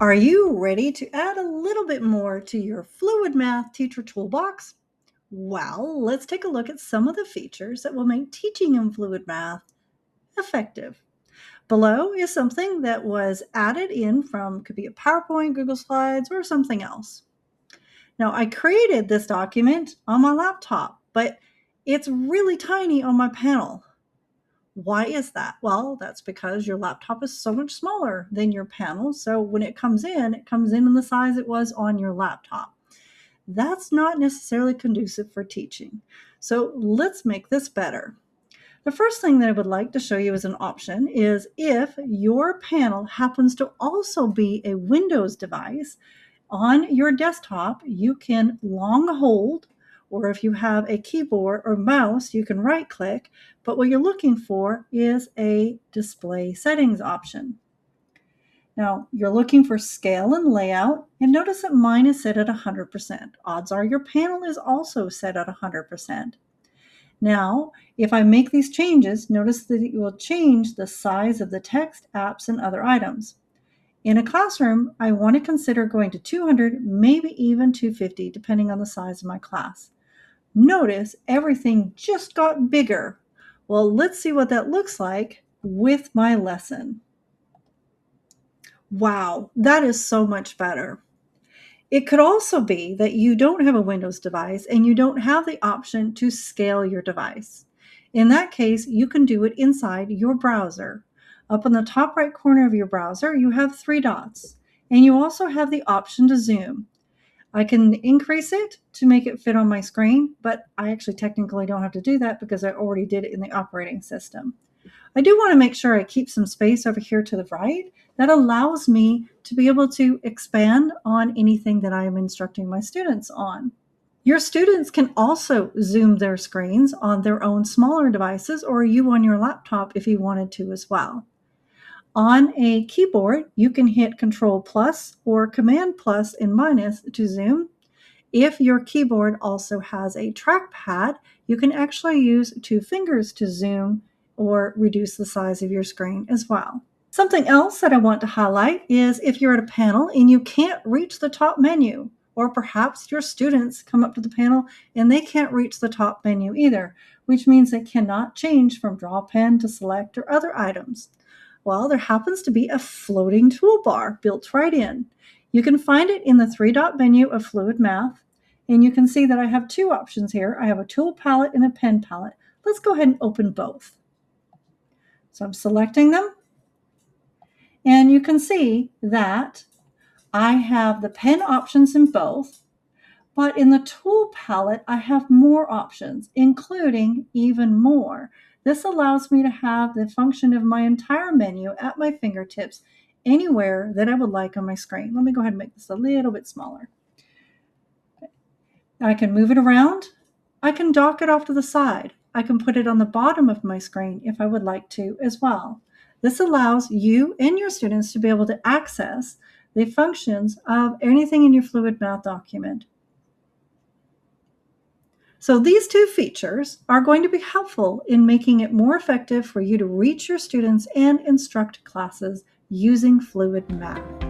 Are you ready to add a little bit more to your FluidMath teacher toolbox? Well, let's take a look at some of the features that will make teaching in FluidMath effective. Below is something that was added in from, could be a PowerPoint, Google Slides, or something else. Now, I created this document on my laptop, but it's really tiny on my panel. Why is that? Well, that's because your laptop is so much smaller than your panel. So when it comes in the size it was on your laptop. That's not necessarily conducive for teaching. So let's make this better. The first thing that I would like to show you as an option is if your panel happens to also be a Windows device, on your desktop, you can long hold, or if you have a keyboard or mouse, you can right click, but what you're looking for is a display settings option. Now, you're looking for scale and layout, and notice that mine is set at 100%. Odds are your panel is also set at 100%. Now, if I make these changes, notice that it will change the size of the text, apps, and other items. In a classroom, I want to consider going to 200, maybe even 250, depending on the size of my class. Notice everything just got bigger. Well, let's see what that looks like with my lesson. Wow, that is so much better. It could also be that you don't have a Windows device and you don't have the option to scale your device. In that case, you can do it inside your browser. Up in the top right corner of your browser, you have 3 dots, and you also have the option to zoom. I can increase it to make it fit on my screen, but I actually technically don't have to do that because I already did it in the operating system. I do want to make sure I keep some space over here to the right that allows me to be able to expand on anything that I am instructing my students on. Your students can also zoom their screens on their own smaller devices or you on your laptop if you wanted to as well. On a keyboard, you can hit Control plus or Command plus and minus to zoom. If your keyboard also has a trackpad, you can actually use 2 fingers to zoom or reduce the size of your screen as well. Something else that I want to highlight is if you're at a panel and you can't reach the top menu, or perhaps your students come up to the panel and they can't reach the top menu either, which means they cannot change from draw pen to select or other items. Well, there happens to be a floating toolbar built right in. You can find it in the 3-dot menu of FluidMath, and you can see that I have 2 options here. I have a tool palette and a pen palette. Let's go ahead and open both. So I'm selecting them, and you can see that I have the pen options in both, but in the tool palette, I have more options, including even more. This allows me to have the function of my entire menu at my fingertips anywhere that I would like on my screen. Let me go ahead and make this a little bit smaller. Okay. I can move it around. I can dock it off to the side. I can put it on the bottom of my screen if I would like to as well. This allows you and your students to be able to access the functions of anything in your FluidMath document. So these 2 features are going to be helpful in making it more effective for you to reach your students and instruct classes using FluidMath.